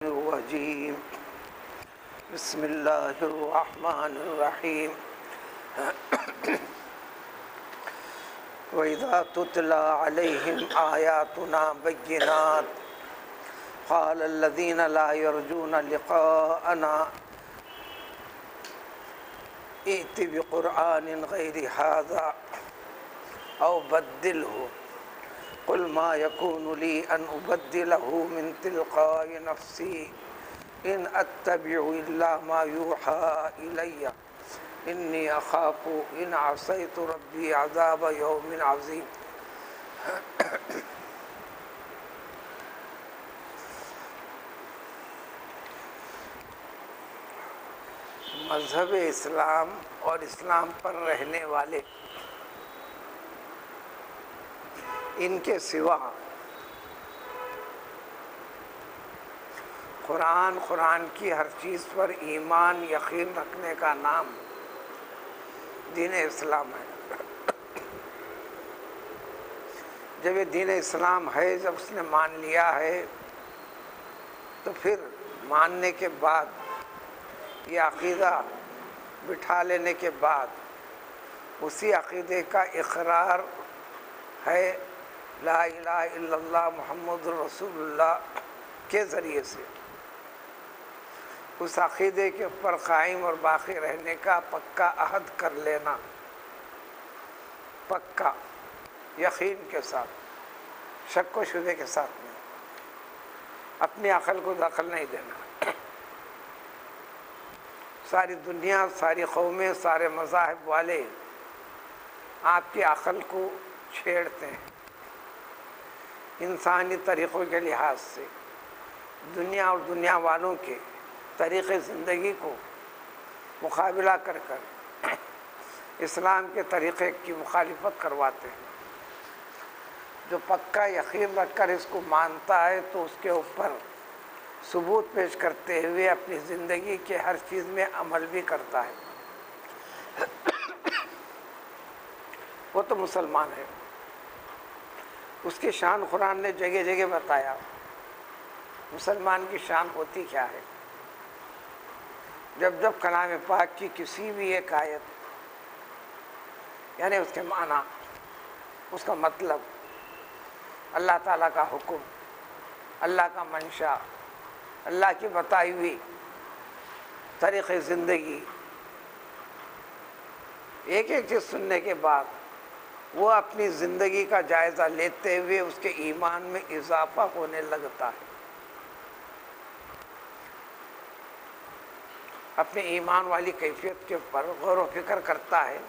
الرجیم بسم اللہ الرحمن الرحیم وَإِذَا تُتْلَى عَلَيْهِمْ آيَاتُنَا بَيِّنَاتٍ قَالَ الَّذِينَ لَا يَرْجُونَ لِقَاءَنَا ائْتِ بِقُرْآنٍ غَيْرِ هَذَا أَوْ بَدِّلْهُ قُلْ مَا يَكُونُ لِي أَنْ أُبَدِّلَهُ مِنْ تِلْقَاءِ نَفْسِي إِنْ أَتَّبِعُ إِلَّا مَا يُوحَى إِلَيَّ إِنِّي أَخَافُ إِنْ عَصَيْتُ رَبِّي عَذَابَ يَوْمٍ عَظِيمٍ۔ مذہب اسلام اور اسلام پر رہنے والے ان کے سوا قرآن کی ہر چیز پر ایمان یقین رکھنے کا نام دین اسلام ہے۔ جب یہ دین اسلام ہے، جب اس نے مان لیا ہے، تو پھر ماننے کے بعد یہ عقیدہ بٹھا لینے کے بعد اسی عقیدے کا اقرار ہے لا الہ الا اللہ محمد رسول اللہ کے ذریعے سے اس عقیدے کے اوپر قائم اور باقی رہنے کا پکا عہد کر لینا، پکا یقین کے ساتھ، شک و شبے کے ساتھ نہیں، اپنی عقل کو دخل نہیں دینا۔ ساری دنیا، ساری قومیں، سارے مذاہب والے آپ کی عقل کو چھیڑتے ہیں، انسانی طریقوں کے لحاظ سے دنیا اور دنیا والوں کے طریقے زندگی کو مقابلہ کر کر اسلام کے طریقے کی مخالفت کرواتے ہیں۔ جو پکا یقین رکھ کر اس کو مانتا ہے تو اس کے اوپر ثبوت پیش کرتے ہوئے اپنی زندگی کے ہر چیز میں عمل بھی کرتا ہے، وہ تو مسلمان ہے۔ اس کی شان قرآن نے جگہ جگہ بتایا۔ مسلمان کی شان ہوتی کیا ہے؟ جب جب کلام پاک کی کسی بھی ایک آیت، یعنی اس کے معنی، اس کا مطلب، اللہ تعالیٰ کا حکم، اللہ کا منشا، اللہ کی بتائی ہوئی طریق زندگی، ایک ایک چیز سننے کے بعد وہ اپنی زندگی کا جائزہ لیتے ہوئے اس کے ایمان میں اضافہ ہونے لگتا ہے، اپنے ایمان والی کیفیت کے اوپر غور و فکر کرتا ہے،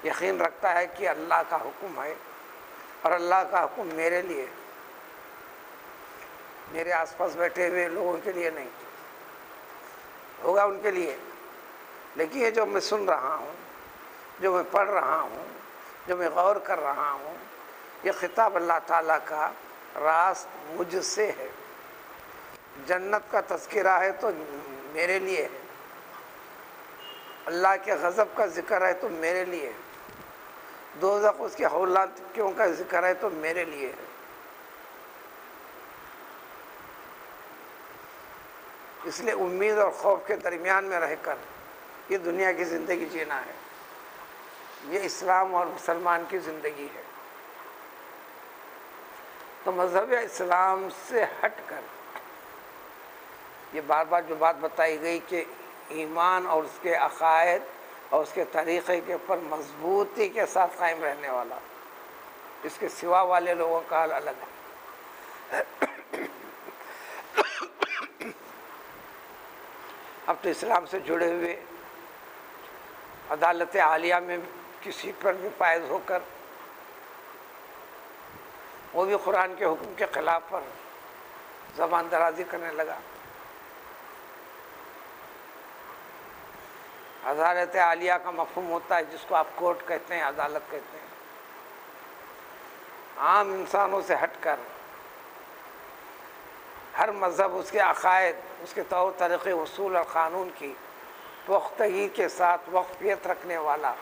یقین رکھتا ہے کہ اللہ کا حکم ہے اور اللہ کا حکم میرے لیے، میرے آس پاس بیٹھے ہوئے لوگوں کے لیے نہیں، ہوگا ان کے لیے، لیکن یہ جو میں سن رہا ہوں، جو میں پڑھ رہا ہوں، جو میں غور کر رہا ہوں، یہ خطاب اللہ تعالیٰ کا راست مجھ سے ہے۔ جنت کا تذکرہ ہے تو میرے لیے ہے، اللہ کے غضب کا ذکر ہے تو میرے لیے ہے، دوزخ اس کے ہولناکیوں کا ذکر ہے تو میرے لیے ہے۔ اس لیے امید اور خوف کے درمیان میں رہ کر یہ دنیا کی زندگی جینا ہے، یہ اسلام اور مسلمان کی زندگی ہے۔ تو مذہب اسلام سے ہٹ کر یہ بار بار جو بات بتائی گئی کہ ایمان اور اس کے عقائد اور اس کے طریقے کے اوپر مضبوطی کے ساتھ قائم رہنے والا، اس کے سوا والے لوگوں کا حال الگ ہے۔ اب تو اسلام سے جڑے ہوئے عدالت عالیہ میں کسی پر بھی فائز ہو کر وہ بھی قرآن کے حکم کے خلاف پر زبان درازی کرنے لگا۔ عدالت عالیہ کا مفہوم ہوتا ہے جس کو آپ کورٹ کہتے ہیں، عدالت کہتے ہیں، عام انسانوں سے ہٹ کر ہر مذہب اس کے عقائد، اس کے طور طریقے، اصول اور قانون کی پختگی کے ساتھ وقفیت رکھنے والا،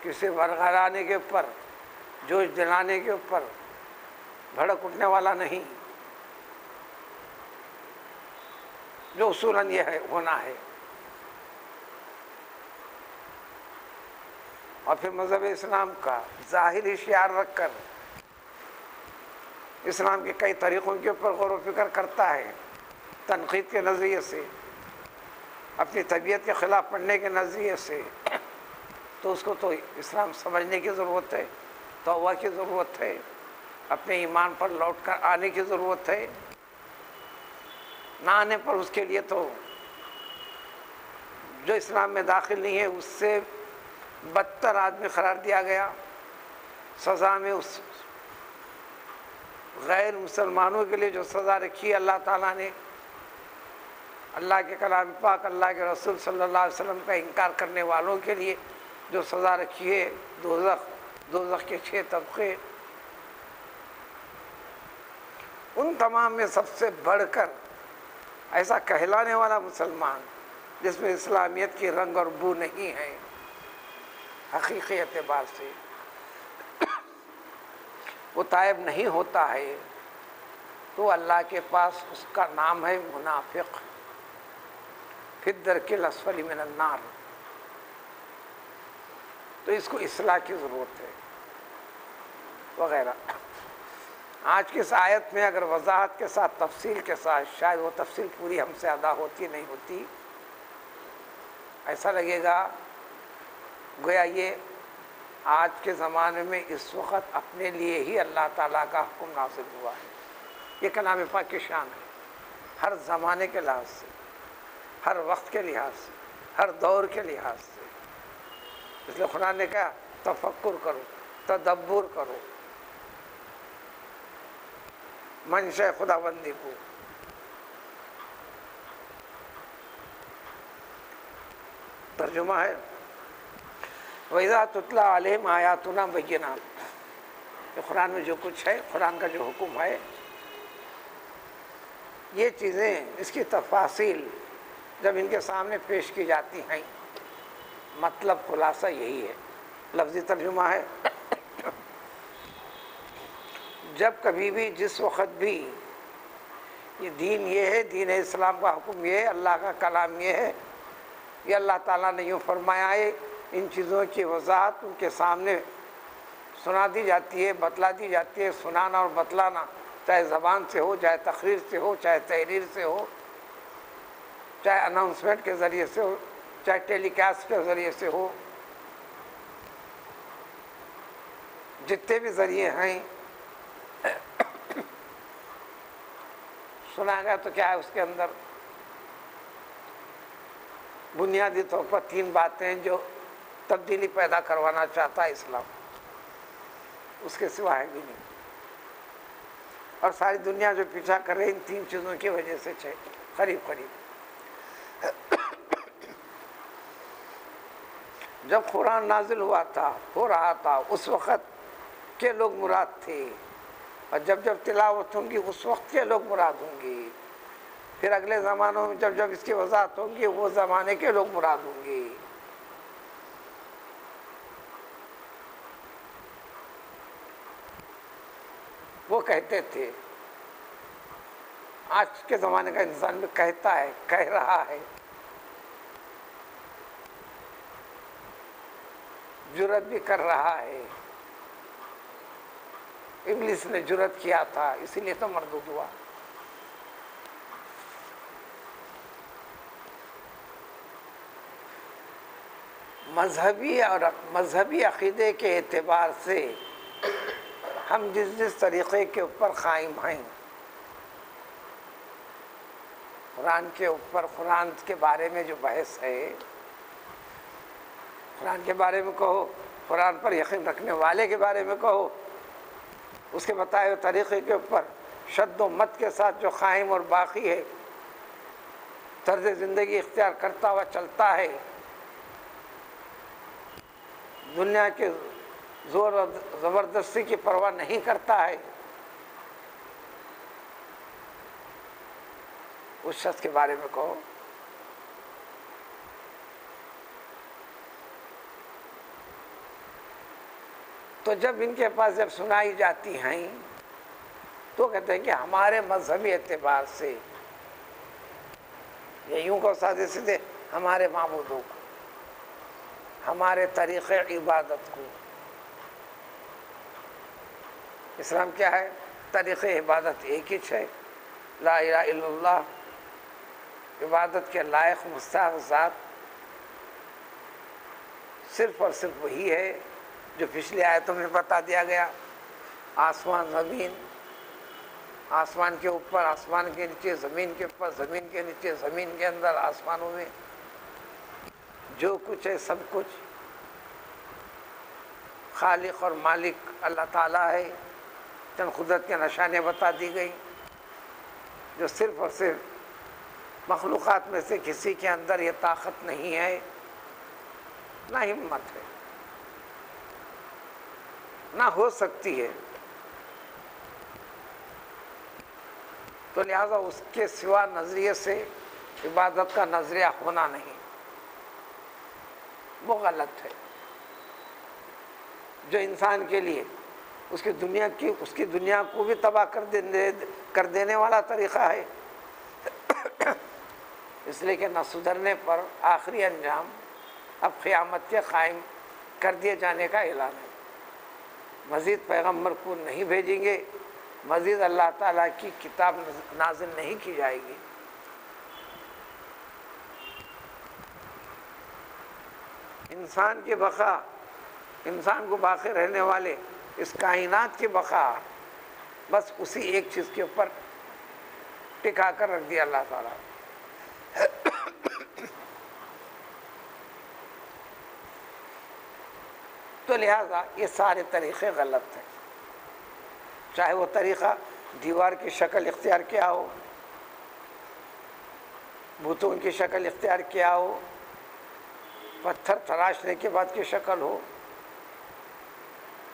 کسی ورغلانے کے اوپر، جوش دلانے کے اوپر بھڑک اٹھنے والا نہیں، جو اصولاً یہ ہے ہونا ہے. اور پھر مذہب اسلام کا ظاہری شعار رکھ کر اسلام کے کئی طریقوں کے اوپر غور و فکر کرتا ہے، تنقید کے نظریے سے، اپنی طبیعت کے خلاف پڑھنے کے نظریے سے، تو اس کو تو اسلام سمجھنے کی ضرورت ہے، توبہ کی ضرورت ہے، اپنے ایمان پر لوٹ کر آنے کی ضرورت ہے. نہ آنے پر اس کے لیے تو جو اسلام میں داخل نہیں ہے اس سے بدتر آدمی قرار دیا گیا. سزا میں اس غیر مسلمانوں کے لیے جو سزا رکھی ہے اللہ تعالیٰ نے، اللہ کے کلام پاک، اللہ کے رسول صلی اللہ علیہ وسلم کا انکار کرنے والوں کے لیے جو سزا رکھی ہے، دوزخ کے 6 طبقے، ان تمام میں سب سے بڑھ کر ایسا کہلانے والا مسلمان جس میں اسلامیت کی رنگ اور بو نہیں ہے حقیقی اعتبار سے، وہ تائب نہیں ہوتا ہے، تو اللہ کے پاس اس کا نام ہے منافق، فی الدرک الاسفل من النار. تو اس کو اصلاح کی ضرورت ہے وغیرہ. آج کی اس آیت میں اگر وضاحت کے ساتھ، تفصیل کے ساتھ، شاید وہ تفصیل پوری ہم سے ادا ہوتی نہیں ہوتی، ایسا لگے گا گویا یہ آج کے زمانے میں اس وقت اپنے لیے ہی اللہ تعالیٰ کا حکم نازل ہوا ہے. یہ کلام پاک کی شان ہے، ہر زمانے کے لحاظ سے، ہر وقت کے لحاظ سے، ہر دور کے لحاظ سے. اس لیے قرآن نے کہا تفکر کرو، تدبر کرو، منشا خدا بندی کو. ترجمہ ہے وَإِذَا تُتْلَى عَلَيْهِمْ آيَاتُنَا بَيِّنَاتٍ. قرآن میں جو کچھ ہے، قرآن کا جو حکم ہے، یہ چیزیں، اس کی تفاصیل جب ان کے سامنے پیش کی جاتی ہیں، مطلب خلاصہ یہی ہے. لفظی ترجمہ ہے جب کبھی بھی، جس وقت بھی یہ دین یہ ہے، دین اسلام کا حکم یہ ہے، اللہ کا کلام یہ ہے، یہ اللہ تعالیٰ نے یوں فرمایا ہے، ان چیزوں کی وضاحت ان کے سامنے سنا دی جاتی ہے، بتلا دی جاتی ہے. سنانا اور بتلانا چاہے زبان سے ہو، چاہے تقریر سے ہو، چاہے تحریر سے ہو، چاہے اناؤنسمنٹ کے ذریعے سے ہو، چاہے ٹیلی کاسٹ کے ذریعے سے ہو، جتنے بھی ذریعے ہیں، سنا گیا تو کیا ہے اس کے اندر بنیادی طور پر 3 باتیں ہیں جو تبدیلی پیدا کروانا چاہتا ہے اسلام، اس کے سوا ہے بھی نہیں. اور ساری دنیا جو پیچھا کر رہی ان 3 چیزوں کی وجہ سے قریب جب قرآن نازل ہوا تھا، ہو رہا تھا، اس وقت کے لوگ مراد تھے، اور جب جب تلاوت ہوں گی اس وقت کے لوگ مراد ہوں گی. پھر اگلے زمانوں میں جب جب اس کی وضاحت ہوں گی وہ زمانے کے لوگ مراد ہوں گے. وہ کہتے تھے، آج کے زمانے کا انسان بھی کہتا ہے، کہہ رہا ہے، جرأت بھی کر رہا ہے. ابلیس نے جرأت کیا تھا، اسی لیے تو مردود ہوا. مذہبی عقیدے کے اعتبار سے ہم جس طریقے کے اوپر قائم ہیں، قرآن کے اوپر، قرآن کے بارے میں جو بحث ہے، قرآن کے بارے میں کہو، قرآن پر یقین رکھنے والے کے بارے میں کہو، اس کے بتائے ہوئے طریقے کے اوپر شد و مت کے ساتھ جو قائم اور باقی ہے، طرز زندگی اختیار کرتا ہوا چلتا ہے، دنیا کے زور اور زبردستی کی پرواہ نہیں کرتا ہے، اس شخص کے بارے میں کہو. تو جب ان کے پاس جب سنائی جاتی ہیں تو کہتے ہیں کہ ہمارے مذہبی اعتبار سے یا یوں کو سادے سیدھے ہمارے معبودوں کو، ہمارے طریقے عبادت کو۔ اسلام کیا ہے؟ طریقے عبادت ایک ہی ہے، لا الہ الا اللہ۔ عبادت کے لائق مستحق ذات صرف اور صرف وہی ہے جو پچھلی آیتوں میں بتا دیا گیا۔ آسمان زمین، آسمان کے اوپر، آسمان کے نیچے، زمین کے اوپر، زمین کے نیچے، زمین کے اندر، آسمانوں میں جو کچھ ہے سب کچھ خالق اور مالک اللہ تعالیٰ ہے۔ چند قدرت کے نشانیاں بتا دی گئی جو صرف اور صرف مخلوقات میں سے کسی کے اندر یہ طاقت نہیں ہے، نہ ہمت ہے، نہ ہو سکتی ہے۔ تو لہذا اس کے سوا نظریے سے عبادت کا نظریہ ہونا نہیں، وہ غلط ہے۔ جو انسان کے لیے اس کی دنیا کو بھی تباہ کر دینے والا طریقہ ہے، اس لیے کہ نہ سدھرنے پر آخری انجام اب قیامت کے قائم کر دیے جانے کا اعلان ہے۔ مزید پیغمبر کو نہیں بھیجیں گے، مزید اللہ تعالیٰ کی کتاب نازل نہیں کی جائے گی۔ انسان کی بقا، انسان کو باقی رہنے والے اس کائنات کی بقا بس اسی ایک چیز کے اوپر ٹکا کر رکھ دیا اللہ تعالیٰ۔ تو لہذا یہ سارے طریقے غلط ہیں، چاہے وہ طریقہ دیوار کی شکل اختیار کیا ہو، بتوں کی شکل اختیار کیا ہو، پتھر تراشنے کے بعد کی شکل ہو،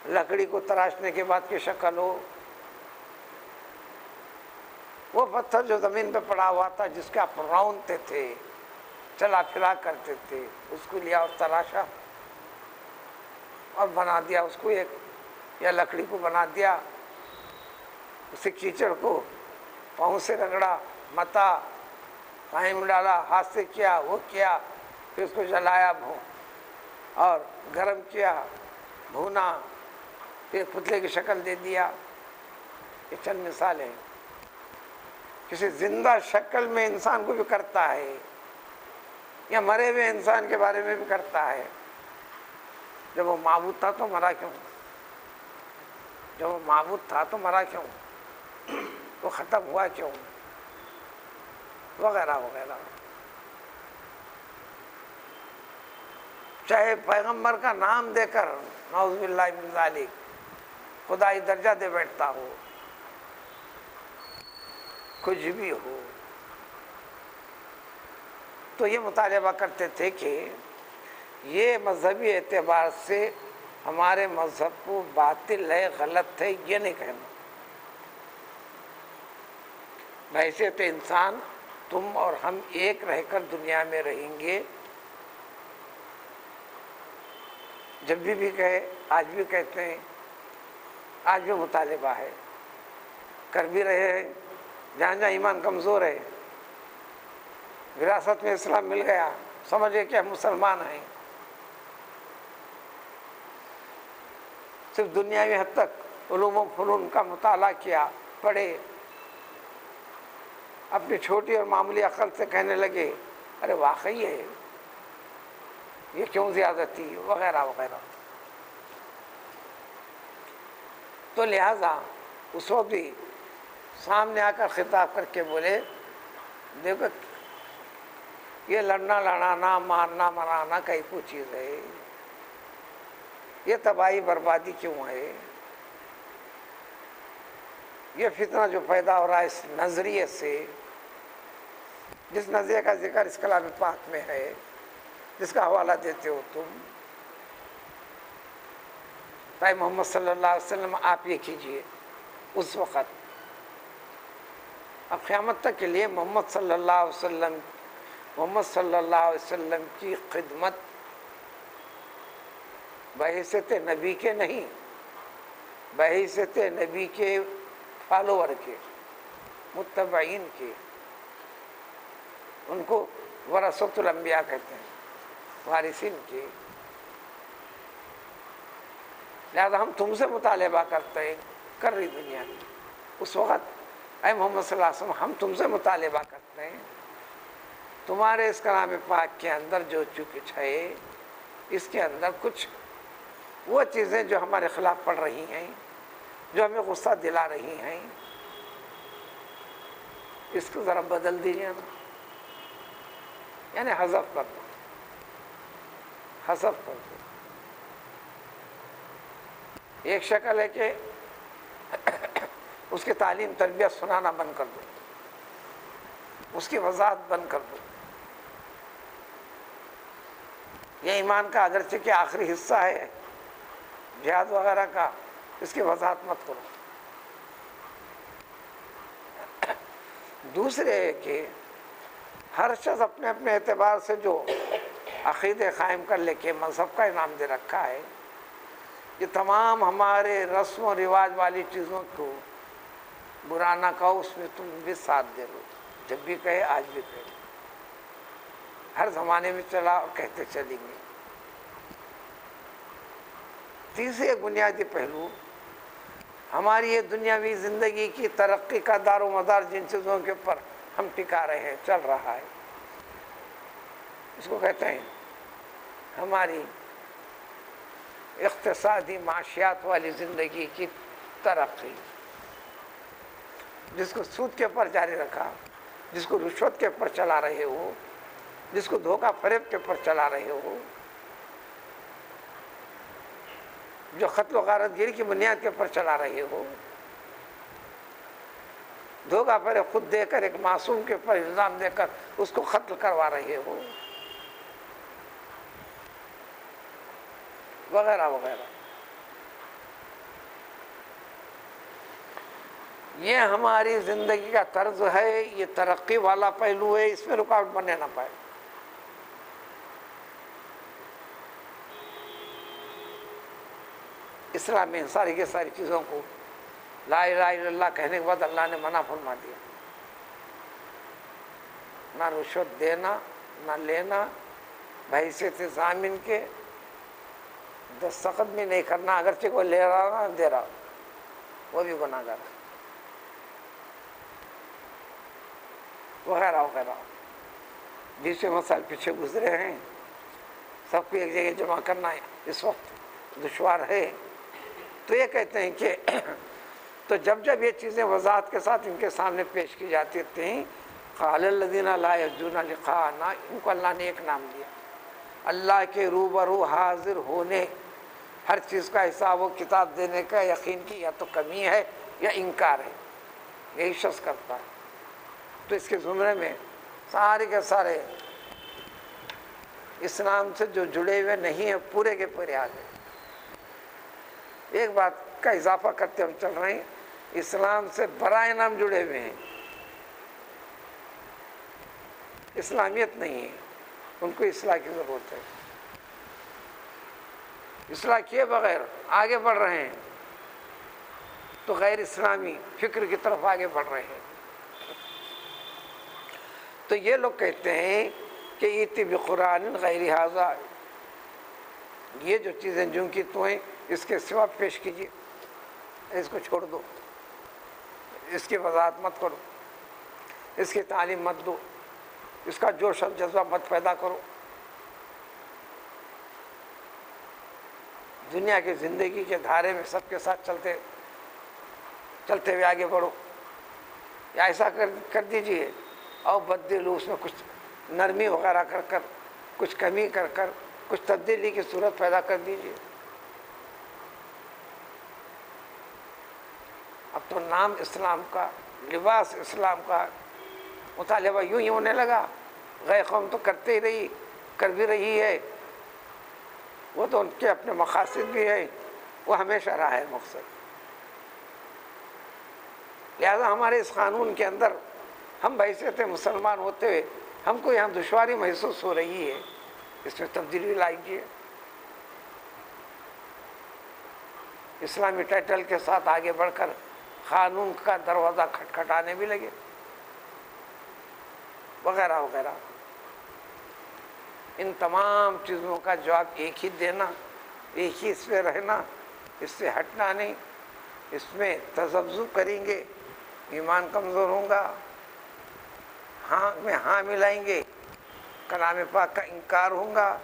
لکڑی کو تراشنے کے بعد کی شکل ہو، وہ پتھر جو زمین پہ پڑا ہوا تھا جس کے آپ رونتے تھے، چلا پھرا کرتے تھے، اس کو لیا اور تراشا اور بنا دیا اس کو ایک، یا لکڑی کو بنا دیا، اسے کیچڑ کو پاؤں سے رگڑا، متا پانی میں ڈالا، ہاتھ سے کیا، وہ کیا، پھر اس کو جلایا اور گرم کیا، بھونا، پھر پتلے کی شکل دے دیا۔ یہ چند مثالیں ہیں۔ کسی زندہ شکل میں انسان کو بھی کرتا ہے، یا مرے ہوئے انسان کے بارے میں بھی کرتا ہے۔ جب وہ معبود تھا تو مرا کیوں؟ جب وہ معبود تھا تو مرا کیوں؟ وہ ختم ہوا کیوں؟ وغیرہ وغیرہ۔ چاہے پیغمبر کا نام دے کر نعوذ باللہ من ذالک خدائی درجہ دے بیٹھتا ہو، کچھ بھی ہو، تو یہ مطالبہ کرتے تھے کہ یہ مذہبی اعتبار سے ہمارے مذہب کو باطل ہے، غلط ہے، یہ نہیں کہنا۔ بحیثیت انسان تم اور ہم ایک رہ کر دنیا میں رہیں گے۔ جب بھی کہے، آج بھی کہتے ہیں، آج بھی مطالبہ ہے، کر بھی رہے ہیں۔ جہاں جہاں ایمان کمزور ہے، وراثت میں اسلام مل گیا، سمجھے کہ ہم مسلمان ہیں، صرف دنیاوی حد تک علوم و فنون کا مطالعہ کیا، پڑھے، اپنی چھوٹی اور معمولی عقل سے کہنے لگے ارے واقعی ہے، یہ کیوں زیادتی، وغیرہ وغیرہ۔ تو لہذا اس وقت بھی سامنے آ کر خطاب کر کے بولے دیکھو یہ لڑنا لڑانا، مارنا مرانا کئی کچھ چیز ہے، یہ تباہی بربادی کیوں ہے، یہ فتنہ جو پیدا ہو رہا ہے اس نظریے سے، جس نظریے کا ذکر اس کلام پاک میں ہے، جس کا حوالہ دیتے ہو تم، بھائی محمد صلی اللہ علیہ وسلم آپ یہ کیجئے اس وقت۔ اب قیامت تک کے لیے محمد صلی اللہ علیہ وسلم کی خدمت بحیثیت نبی کے نہیں، بحیثیت نبی کے فالوور کے، متبعین کے، ان کو ورثۃ الانبیاء کہتے ہیں، وارثین کی. لہذا ہم تم سے مطالبہ کرتے ہیں، کر رہی دنیا کی. اس وقت اے محمد صلی اللہ علیہ وسلم ہم تم سے مطالبہ کرتے ہیں، تمہارے اس کلام پاک کے اندر جو کچھ ہے اس کے اندر کچھ وہ چیزیں جو ہمارے خلاف پڑ رہی ہیں، جو ہمیں غصہ دلا رہی ہیں، اس کو ذرا بدل دیجیے نا، یعنی حذف کر دو، حذف کر دو. ایک شکل ہے کہ اس کی تعلیم تربیت سنانا بند کر دو، اس کی وضاحت بند کر دو. یہ ایمان کا اگرچہ کہ آخری حصہ ہے جہاد وغیرہ کا، اس کی وضاحت مت کرو. دوسرے ہے کہ ہر شخص اپنے اپنے اعتبار سے جو عقیدے قائم کر لے کے مذہب کا انعام دے رکھا ہے، یہ تمام ہمارے رسم و رواج والی چیزوں کو برا نہ کہو، اس میں تم بھی ساتھ دے دو. جب بھی کہے، آج بھی کہے، ہر زمانے میں چلا اور کہتے چلیں گے. تیسرے بنیادی پہلو، ہماری یہ دنیاوی زندگی کی ترقی کا دار و مدار جن چیزوں کے اوپر ہم ٹکا رہے ہیں، چل رہا ہے، اس کو کہتے ہیں ہماری اقتصادی معاشیات والی زندگی کی ترقی. جس کو سود کے اوپر جاری رکھا، جس کو رشوت کے اوپر چلا رہے ہو، جس کو دھوکہ فریب کے اوپر چلا رہے ہو، جو قتل و غارت گیری کی بنیاد کے اوپر چلا رہے ہو، دھوکہ فریب خود دے کر ایک معصوم کے اوپر الزام دے کر اس کو قتل کروا رہے ہو، وغیرہ وغیرہ. یہ ہماری زندگی کا طرز ہے، یہ ترقی والا پہلو ہے، اس میں رکاوٹ بننے نہ پائے. اسلام میں ساری کی ساری چیزوں کو لا الہ الا اللہ کہنے کے بعد اللہ نے منع فرما دیا. نہ رشوت دینا، نہ لینا، بحیثیت ضامن کے دستخط بھی نہیں کرنا، اگرچہ کوئی لے رہا نہ دے رہا، وہ بھی گناہ گار، وغیرہ وغیرہ. جس سے مسائل پیچھے گزرے ہیں، سب کو ایک جگہ جمع کرنا اس وقت دشوار ہے. تو یہ کہتے ہیں کہ تو جب جب یہ چیزیں وضاحت کے ساتھ ان کے سامنے پیش کی جاتی تھیں، قال الذین لا یرجون لقاءنا، ان کو اللہ نے ایک نام دیا، اللہ کے روبرو حاضر ہونے، ہر چیز کا حساب و کتاب دینے کا یقین کی یا تو کمی ہے یا انکار ہے، یہی شخص کرتا ہے. تو اس کے زمرے میں سارے کے سارے اسلام سے جو جڑے ہوئے نہیں ہیں پورے کے پورے آ گئے. ایک بات کا اضافہ کرتے ہم چل رہے ہیں، اسلام سے برائے نام جڑے ہوئے ہیں، اسلامیت نہیں ہے، ان کو اصلاح کی ضرورت ہے. اصلاح کیے بغیر آگے بڑھ رہے ہیں تو غیر اسلامی فکر کی طرف آگے بڑھ رہے ہیں. تو یہ لوگ کہتے ہیں کہ ایتی بقرآن غیر ھذا، یہ جو چیزیں جو کی تو ہیں اس کے سوا پیش کیجیے، اس کو چھوڑ دو، اس کی وضاحت مت کرو، اس کی تعلیم مت دو، اس کا جوش اور جذبہ مت پیدا کرو. دنیا کی زندگی کے دھارے میں سب کے ساتھ چلتے ہوئے آگے بڑھو، یا ایسا کر دیجئے اور بدلو، اس میں کچھ نرمی وغیرہ کر کر، کچھ کمی کر کر، کچھ تبدیلی کی صورت پیدا کر دیجئے. اب تو نام اسلام کا، لباس اسلام کا مطالبہ یوں ہی ہونے لگا. غیر قوم تو کرتے ہی رہی، کر بھی رہی ہے، وہ تو ان کے اپنے مقاصد بھی ہیں، وہ ہمیشہ رہا ہے مقصد. لہذا ہمارے اس قانون کے اندر ہم بحیثیت مسلمان ہوتے ہوئے ہم کو یہاں دشواری محسوس ہو رہی ہے، اس میں تبدیلی لائیے. اسلامی ٹائٹل کے ساتھ آگے بڑھ کر قانون کا دروازہ کھٹکھٹانے بھی لگے. وغیرہ وغیرہ. ان تمام چیزوں کا جواب ایک ہی دینا، ایک ہی اس پہ رہنا، اس سے ہٹنا نہیں. اس میں تذبذب کریں گے ایمان کمزور ہوگا. ہاں میں ہاں ملائیں گے کلام پاک کا انکار ہوگا،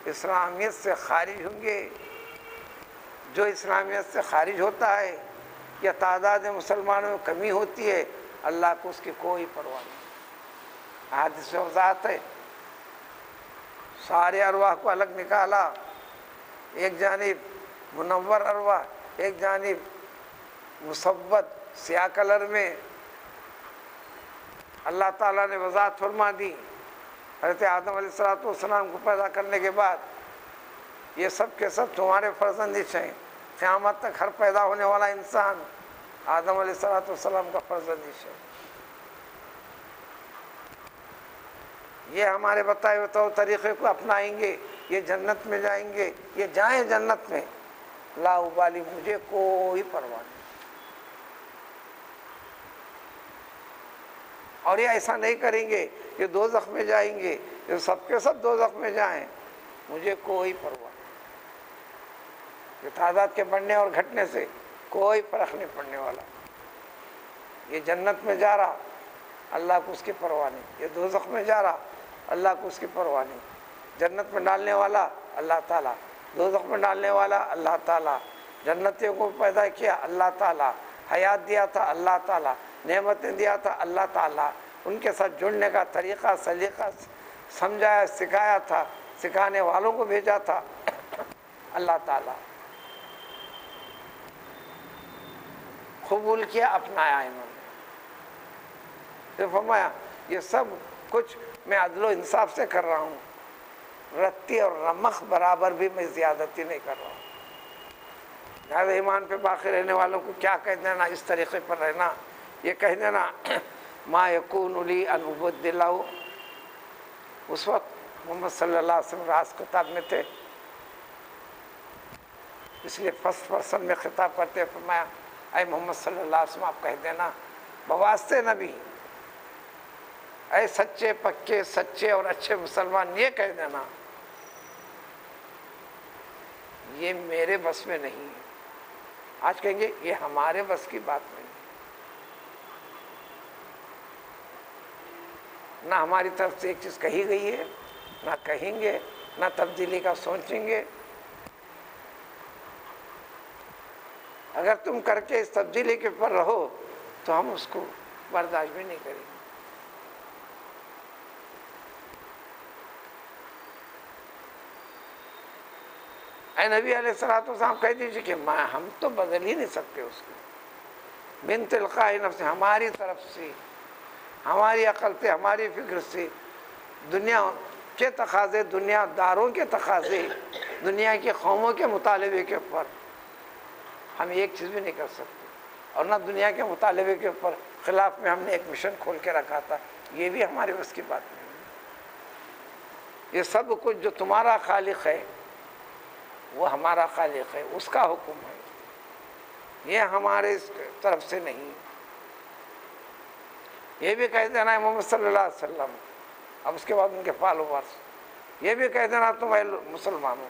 اسلامیت سے خارج ہوں گے. جو اسلامیت سے خارج ہوتا ہے یا تعداد مسلمانوں میں کمی ہوتی ہے، اللہ کو اس کی کوئی پرواہ نہیں. حدیث میں وضاحت ہے، سارے ارواح کو الگ نکالا، ایک جانب منور ارواح، ایک جانب مسود سیاہ کلر میں. اللہ تعالیٰ نے وضاحت فرما دی حضرت آدم علیہ السلام کو پیدا کرنے کے بعد، یہ سب کے سب تمہارے فرزندش ہیں. قیامت تک ہر پیدا ہونے والا انسان آدم علیہ السلام کا فرزندش ہے. یہ ہمارے بتائے ہوئے طریقے کو اپنائیں گے، یہ جنت میں جائیں گے. یہ جائیں جنت میں، لا ابالی، مجھے کوئی پرواہ نہیں. اور یہ ایسا نہیں کریں گے کہ دوزخ میں جائیں گے، یہ سب کے سب دوزخ میں جائیں، مجھے کوئی پرواہ نہیں. یہ تعداد کے بڑھنے اور گھٹنے سے کوئی فرق نہیں پڑنے والا. یہ جنت میں جا رہا، اللہ کو اس کی پرواہ نہیں. یہ دوزخ میں جا رہا، اللہ کو اس کی پرواہ نہیں. جنت میں ڈالنے والا اللہ تعالیٰ، دوزخ میں ڈالنے والا اللہ تعالیٰ. جنتیوں کو پیدا کیا اللہ تعالیٰ، حیات دیا تھا اللہ تعالیٰ، نعمتیں دیا تھا اللہ تعالیٰ. ان کے ساتھ جڑنے کا طریقہ سلیقہ سمجھایا، سکھایا تھا، سکھانے والوں کو بھیجا تھا اللہ تعالیٰ. قبول کیا، اپنایا انہوں نے. پھر فرمایا یہ سب کچھ میں عدل و انصاف سے کر رہا ہوں، رتی اور رمق برابر بھی میں زیادتی نہیں کر رہا ہوں. لہٰذا ایمان پہ باقی رہنے والوں کو کیا کہہ دینا، اس طریقے پر رہنا. یہ کہہ دینا ما یکون لی ان ابدلہ. اس وقت محمد صلی اللہ علیہ وسلم راز خطاب میں تھے، اس لیے فرسٹ پرسن میں خطاب کرتے فرمایا اے محمد صلی اللہ علیہ وسلم آپ کہہ دینا بواسطے نبی، اے سچے پکے سچے اور اچھے مسلمان، یہ کہہ دینا یہ میرے بس میں نہیں ہے. آج کہیں گے یہ ہمارے بس کی بات نہیں، نہ ہماری طرف سے ایک چیز کہی گئی ہے، نہ کہیں گے، نہ تبدیلی کا سوچیں گے. اگر تم کر کے اس تبدیلی کے پر رہو تو ہم اس کو برداشت بھی نہیں کریں گے. اے نبی علیہ السلام کہہ دیجیے کہ ہم تو بدل ہی نہیں سکتے اس کو. من تلقاء نفس، ہماری طرف سے، ہماری عقل سے، ہماری فکر سے، دنیا کے تقاضے، دنیا داروں کے تقاضے، دنیا کی قوموں کے مطالبے کے اوپر ہم ایک چیز بھی نہیں کر سکتے. اور نہ دنیا کے مطالبے کے اوپر خلاف میں ہم نے ایک مشن کھول کے رکھا تھا، یہ بھی ہمارے بس کی بات نہیں. یہ سب کچھ جو تمہارا خالق ہے وہ ہمارا خالق ہے، اس کا حکم ہے، یہ ہمارے طرف سے نہیں. یہ بھی کہہ دینا ہے محمد صلی اللہ علیہ وسلم، اب اس کے بعد ان کے فالوورز، یہ بھی کہہ دینا تم اے مسلمانوں،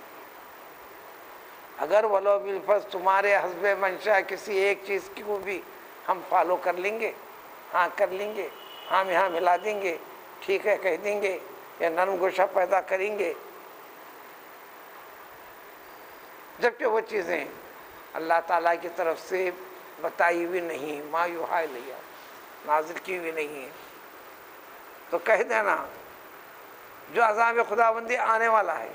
اگر ولو بالفرض تمہارے حسب منشا کسی ایک چیز کو بھی ہم فالو کر لیں گے، ہاں کر لیں گے، ہاں یہاں ملا دیں گے، ٹھیک ہے کہہ دیں گے، یا نرم گوشہ پیدا کریں گے، جبکہ وہ چیزیں اللہ تعالیٰ کی طرف سے بتائی ہوئی نہیں، ما یوحا الیہ، نازل کی ہوئی نہیں ہے. تو کہہ دینا جو عذاب خداوندی آنے والا ہے،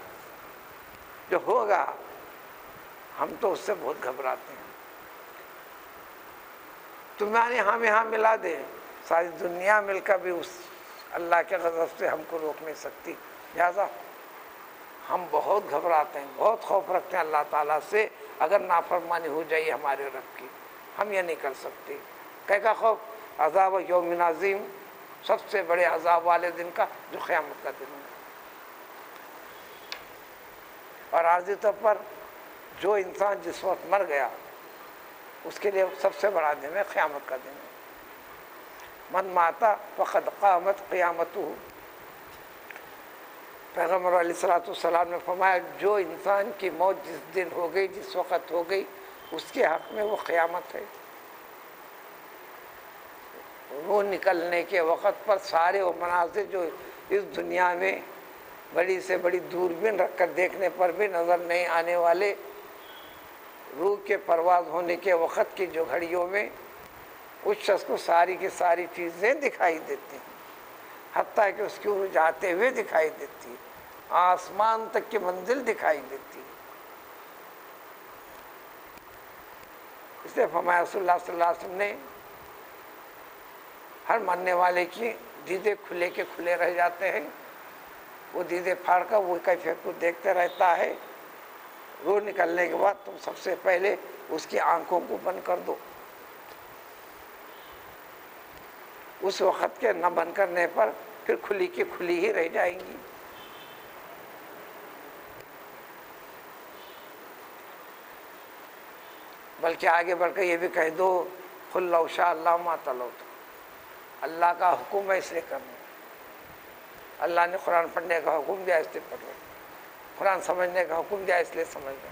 جو ہوگا، ہم تو اس سے بہت گھبراتے ہیں. تمہارے ہاں ملا دے، ساری دنیا مل کر بھی اس اللہ کے غضب سے ہم کو روک نہیں سکتی. لہذا ہم بہت گھبراتے ہیں، بہت خوف رکھتے ہیں اللہ تعالیٰ سے. اگر نافرمانی ہو جائے ہمارے رب کی، ہم یہ نہیں کر سکتے. کا خوف؟ عذاب یوم عظیم، سب سے بڑے عذاب والے دن کا، جو قیامت کا دن ہے. اور عارضی طور پر جو انسان جس وقت مر گیا اس کے لیے سب سے بڑا دن ہے قیامت کا دن ہے. من ماتا فقد قامت قیامتہ، پیغمبر علیہ الصلوۃ والسلام نے فرمایا جو انسان کی موت جس دن ہو گئی، جس وقت ہو گئی، اس کے حق میں وہ قیامت ہے۔ روح نکلنے کے وقت پر سارے وہ مناظر جو اس دنیا میں بڑی سے بڑی دوربین رکھ کر دیکھنے پر بھی نظر نہیں آنے والے، روح کے پرواز ہونے کے وقت کی جو گھڑیوں میں اس شخص کو ساری کی ساری چیزیں دکھائی دیتی ہیں، حتیٰ کہ اس کی روح جاتے ہوئے دکھائی دیتی ہے، آسمان تک کی منزل دکھائی دیتی ہے۔ اس لیے فرمایا رسول اللہ صلی اللہ علیہ وسلم نے ہر مرنے والے کی دیدے کھلے کے کھلے رہ جاتے ہیں، وہ دیدے پھاڑ کر وہ کیفیت کو دیکھتے رہتا ہے۔ روح نکلنے کے بعد تم سب سے پہلے اس کی آنکھوں کو بند کر دو، اس وقت کے نہ بند کرنے پر پھر کھلی کی کھلی ہی رہ جائیں گی۔ بلکہ آگے بڑھ کر یہ بھی کہہ دو قل لو شاء اللہ ما تلوت، اللہ کا حکم ہے اس لیے کرنا، اللہ نے قرآن پڑھنے کا حکم دیا اس لیے پڑھ رہے، قرآن سمجھنے کا حکم دیا اس لیے سمجھ رہے،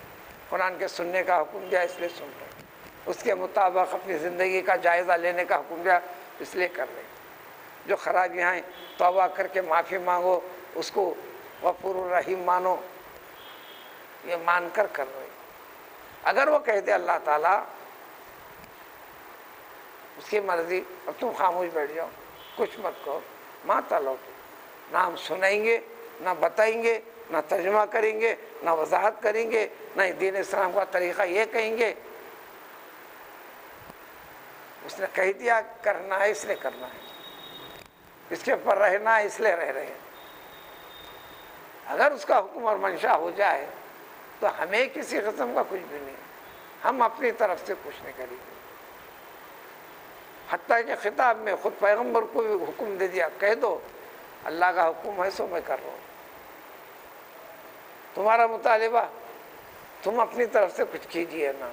قرآن کے سننے کا حکم دیا اس لیے سن رہے، اس کے مطابق اپنی زندگی کا جائزہ لینے کا حکم دیا اس لیے کر رہے۔ جو خرابیاں ہیں توبہ کر کے معافی مانگو، اس کو غفور الرحیم مانو، یہ مان کر کر رہے۔ اگر وہ کہہ دے اللہ تعالیٰ اس کی مرضی اور تم خاموش بیٹھ جاؤ، کچھ مت کہو، ما تلو، نہ ہم سنائیں گے، نہ بتائیں گے، نہ ترجمہ کریں گے، نہ وضاحت کریں گے، نہ دین اسلام کا طریقہ یہ کہیں گے، اس نے کہہ دیا کرنا ہے اس لیے کرنا ہے، اس کے اوپر رہنا ہے اس لیے رہ رہے ہیں۔ اگر اس کا حکم اور منشا ہو جائے تو ہمیں کسی قسم کا کچھ بھی نہیں، ہم اپنی طرف سے کچھ نہیں کریں گے۔ حتیٰ کہ خطاب میں خود پیغمبر کو بھی حکم دے دیا، کہہ دو اللہ کا حکم ہے سو میں کر رہا ہوں، تمہارا مطالبہ تم اپنی طرف سے کچھ کیجیے نا،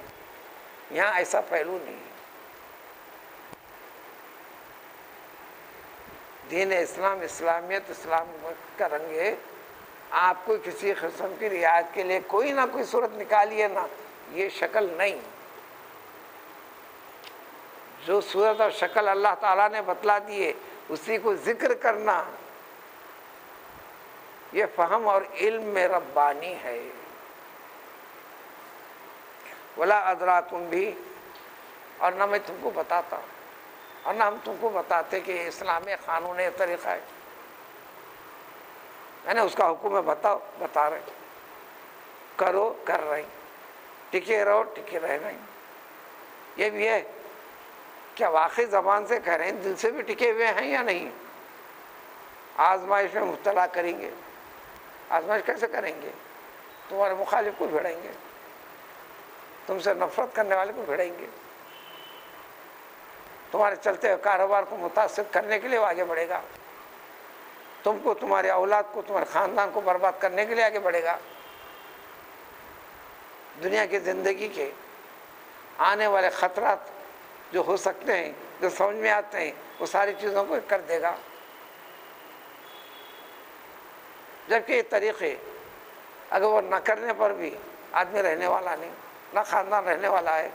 یہاں ایسا پہلو نہیں ہے۔ دین اسلام، اسلامیت، اسلام کا رنگ ہے، آپ کو کسی قسم کی رعایت کے لیے کوئی نہ کوئی صورت نکالیے نا، یہ شکل نہیں۔ جو صورت اور شکل اللہ تعالیٰ نے بتلا دیے اسی کو ذکر کرنا، یہ فہم اور علم میں ربانی ہے۔ ولا ادراکم بھی، اور نہ میں تم کو بتاتا اور نہ ہم تم کو بتاتے کہ یہ اسلام قانون طریقہ ہے، میں نے اس کا حکم ہے، بتاؤ، بتا رہے، کرو، کر رہے، ٹکے رہو، ٹکے رہ رہے۔ یہ بھی ہے کیا واقعی زبان سے کہہ رہے ہیں، دل سے بھی ٹکے ہوئے ہیں یا نہیں؟ آزمائش میں مبتلا کریں گے، آزمائش کیسے کریں گے؟ تمہارے مخالف کو بھیڑیں گے، تم سے نفرت کرنے والے کو بھیڑیں گے، تمہارے چلتے ہوئے کاروبار کو متاثر کرنے کے لیے وہ آگے بڑھے گا، تم کو، تمہارے اولاد کو، تمہارے خاندان کو برباد کرنے کے لیے آگے بڑھے گا۔ دنیا کی زندگی کے آنے والے خطرات جو ہو سکتے ہیں، جو سمجھ میں آتے ہیں، وہ ساری چیزوں کو کر دے گا۔ جبکہ یہ طریقے اگر وہ نہ کرنے پر بھی آدمی رہنے والا نہیں، نہ خاندان رہنے والا ہے،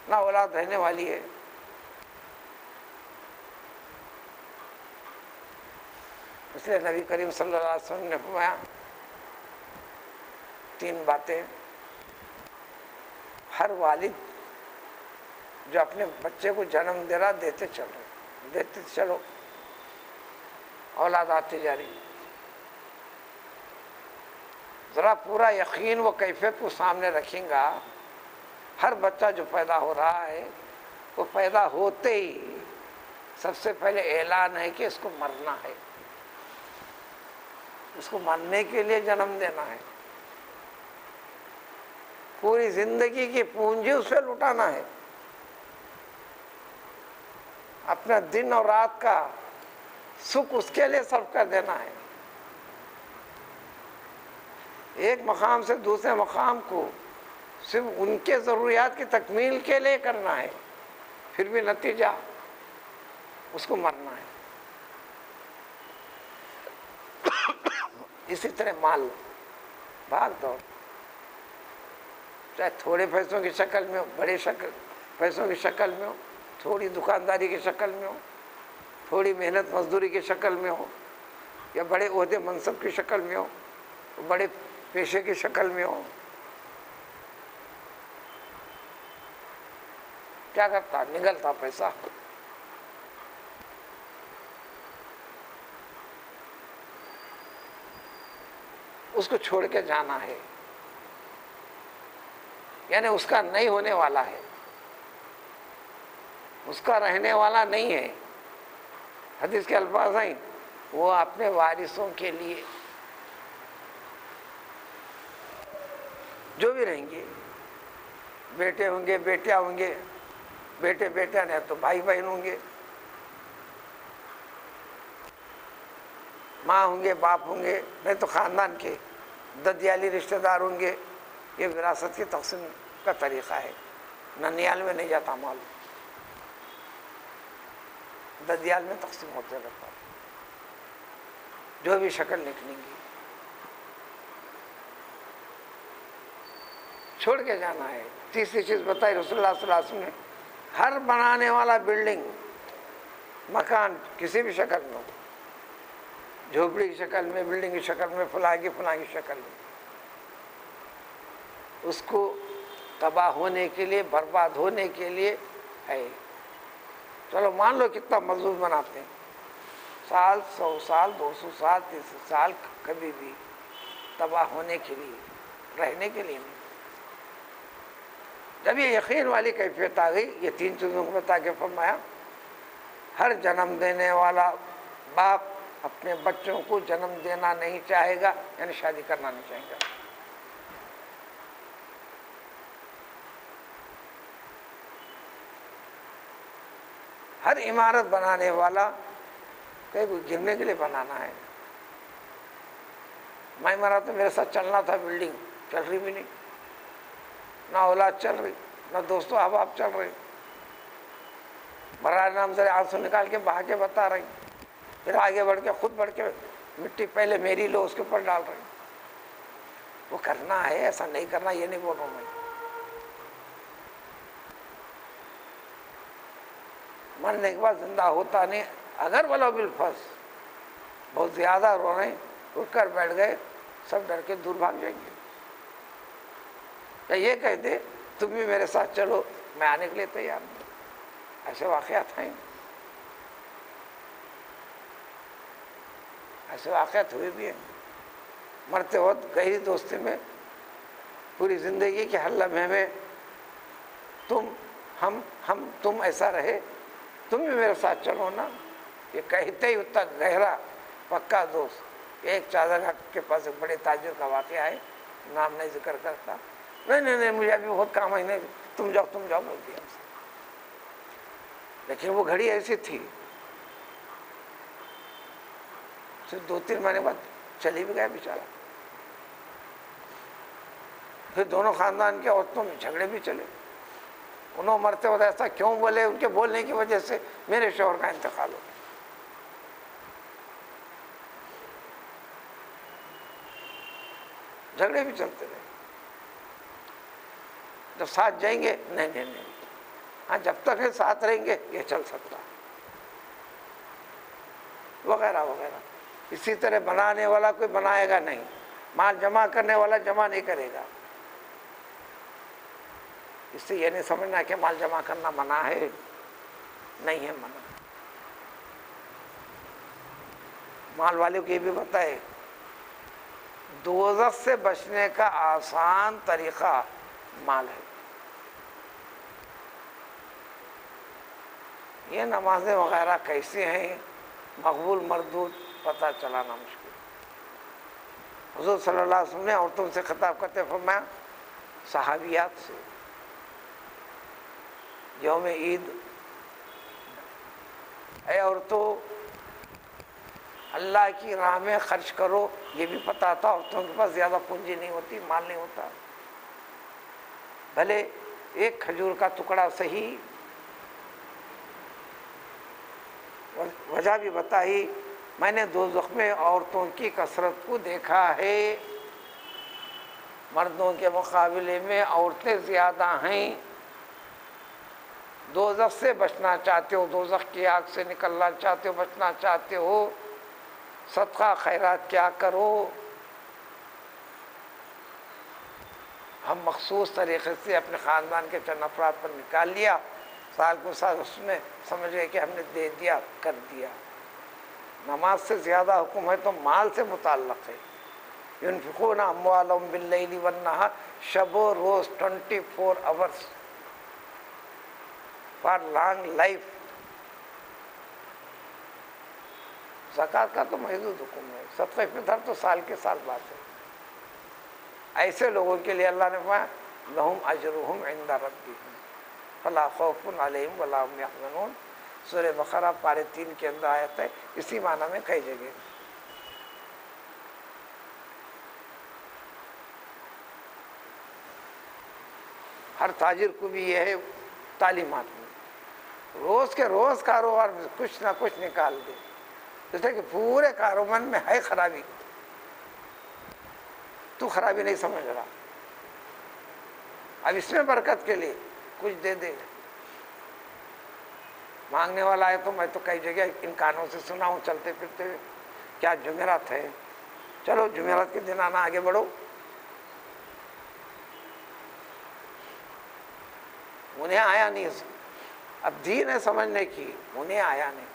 نہ اولاد رہنے والی ہے۔ اس لیے نبی کریم صلی اللہ علیہ وسلم نے فرمایا 3 باتیں، ہر والد جو اپنے بچے کو جنم دے رہا دیتے چلو، اولاد آتی جا رہی، ذرا پورا یقین و کیفیت کو سامنے رکھیں گا۔ ہر بچہ جو پیدا ہو رہا ہے وہ پیدا ہوتے ہی سب سے پہلے اعلان ہے کہ اس کو مرنا ہے، اس کو مرنے کے لیے جنم دینا ہے، پوری زندگی کی پونجی اس پہ لٹانا ہے، اپنا دن اور رات کا سکھ اس کے لیے صرف کر دینا ہے، ایک مقام سے دوسرے مقام کو صرف ان کے ضروریات کی تکمیل کے لیے کرنا ہے، پھر بھی نتیجہ اس کو مرنا ہے. اسی طرح مال بھاگ دوڑ، چاہے تھوڑے پیسوں کی شکل میں ہو، بڑے پیسوں کی شکل میں ہو، تھوڑی دکانداری کی شکل میں ہو، تھوڑی محنت مزدوری کی شکل میں ہو، یا بڑے عہدے منصب کی شکل میں ہو، بڑے پیشے کی شکل میں ہو. کیا کرتا؟ نگلتا پیسہ. اس کو چھوڑ کے جانا ہے، یعنی اس کا نہیں ہونے والا ہے، اس کا رہنے والا نہیں ہے. حدیث کے الفاظ ہیں، وہ اپنے وارثوں کے لیے جو بھی رہیں گے، بیٹے ہوں گے، بیٹیاں ہوں گے، بیٹے بیٹیاں نہیں تو بھائی بہن ہوں گے، ماں ہوں گے، باپ ہوں گے، نہیں تو خاندان کے ددیالی رشتہ دار ہوں گے. یہ وراثت کی تقسیم کا طریقہ ہے. ننیال میں نہیں جاتا مال، ددیال میں تقسیم ہوتے رہتا، جو بھی شکل نکلیں گی. چھوڑ کے جانا ہے. تیسری چیز بتائی رسول اللہ صلی اللہ علیہ وسلم نے، ہر بنانے والا بلڈنگ، مکان کسی بھی شکل میں ہو، جھوپڑی کی شکل میں، بلڈنگ کی شکل میں، فلاں کی شکل میں، اس کو تباہ ہونے کے لیے، برباد ہونے کے لیے ہے. چلو مان لو کتنا مضبوط بناتے ہیں، 100 سال 200 سال 300 سال، کبھی بھی تباہ ہونے کے لیے، رہنے کے لیے نہیں. جب یہ یقین والی کیفیت آ گئی، یہ 3 چیزوں کو بتا کے فرمایا، ہر جنم دینے والا باپ اپنے بچوں کو جنم دینا نہیں چاہے گا، یعنی شادی کرنا نہیں چاہے گا. ہر عمارت بنانے والا کہیں کوئی گرنے کے لیے بنانا ہے. میں مرا تو میرے ساتھ چلنا تھا، بلڈنگ چل رہی بھی نہیں، نہ اولاد چل رہی، نہ دوستوں احباب چل رہے، براہ نام سے آنسو نکال کے بہا کے بتا رہی، پھر آگے بڑھ کے خود بڑھ کے مٹی پہلے میری لو، اس کے اوپر ڈال رہی. وہ کرنا ہے، ایسا نہیں کرنا یہ نہیں بول رہا ہوں میں. مرنے کے بعد زندہ ہوتا نہیں. اگر ولو بالفرض بہت زیادہ رو رہے ہیں، اٹھ کر بیٹھ گئے، سب ڈر کے دور بھاگ جائیں گے. یا یہ کہہ دے تم بھی میرے ساتھ چلو، میں آنے کے لیے تیار ہوں. ایسے واقعات ہیں، ایسے واقعات ہوئے بھی ہیں. مرتے وقت گہری دوستی میں پوری زندگی کے ہر لمحے میں تم ہم تم ایسا رہے، تم بھی میرے ساتھ چلو نا. یہ کہتے ہی اتنا گہرا پکا دوست. ایک چادر کے پاس ایک بڑے تاجر کا واقعہ ہے، نام نہیں ذکر کرتا. نہیں مجھے ابھی بہت کام ہے، نہیں تم جاؤ بول دیا. لیکن وہ گھڑی ایسی تھی، صرف 2-3 مہینے بعد چلی بھی گیا بیچارہ. پھر دونوں خاندان کے عورتوں میں جھگڑے بھی چلے. انہوں مرتے وقت ایسا کیوں بولے، ان کے بولنے کی وجہ سے میرے شوہر کا انتقال ہو. جھگڑے بھی چلتے رہے. جب ساتھ جائیں گے نہیں، ہاں جب تک یہ ساتھ رہیں گے یہ چل سکتا، وغیرہ وغیرہ. اسی طرح بنانے والا کوئی بنائے گا نہیں، مال جمع کرنے والا جمع نہیں کرے گا. اس سے یہ نہیں سمجھنا کہ مال جمع کرنا منع ہے، نہیں ہے منع. مال والے کو یہ بھی بتائے، دوزخ سے بچنے کا آسان طریقہ مال ہے. یہ نمازیں وغیرہ کیسے ہیں، مقبول مردود پتہ چلانا مشکل. حضور صلی اللہ علیہ وسلم نے عورتوں سے خطاب کرتے فرمایا، صحابیات سے، یوم عید، اے عورتوں اللہ کی راہ میں خرچ کرو. یہ بھی پتہ تھا عورتوں کے پاس زیادہ پونجی نہیں ہوتی، مال نہیں ہوتا. بھلے ایک کھجور کا ٹکڑا صحیح، وجہ بھی بتائی، میں نے دوزخ میں عورتوں کی کثرت کو دیکھا ہے، مردوں کے مقابلے میں عورتیں زیادہ ہیں۔ دوزخ سے بچنا چاہتے ہو، دوزخ کی آگ سے نکلنا چاہتے ہو، بچنا چاہتے ہو، صدقہ خیرات کیا کرو۔ ہم مخصوص طریقے سے اپنے خاندان کے چند افراد پر نکال لیا، سال کو سال اس میں سمجھ گئے کہ ہم نے دے دیا، کر دیا۔ نماز سے زیادہ حکم ہے تو مال سے متعلق ہے۔ ينفقون اموالهم باللیل والنہار، شب و روز 24 hours فار لانگ لائف۔ زکوٰۃ کا تو محدود حکم ہے، صدقہ فطر تو سال کے سال بات ہے۔ ایسے لوگوں کے لیے اللہ نے فرمایا لہم اجرہم عند ربہم فلا خوف علیہم ولا هم یحزنون۔ سورہ بقرہ پارے 3 کے اندر آیت ہے، اسی معنی میں کئی جگہ۔ ہر تاجر کو بھی یہ ہے تعلیمات میں، روز کے روز کاروبار میں کچھ نہ کچھ نکال دے، جیسے کہ پورے کاروبار میں ہے خرابی، تو خرابی نہیں سمجھ رہا، اب اس میں برکت کے لیے کچھ دے دے۔ مانگنے والا ہے تو میں تو کئی جگہ ان کانوں سے سنا ہوں چلتے پھرتے ہوئے، کیا جمعرات ہے، چلو جمعرات کے دن آنا، آگے بڑھو۔ انہیں آیا نہیں، اب دین ہے سمجھنے کی، انہیں آیا نہیں،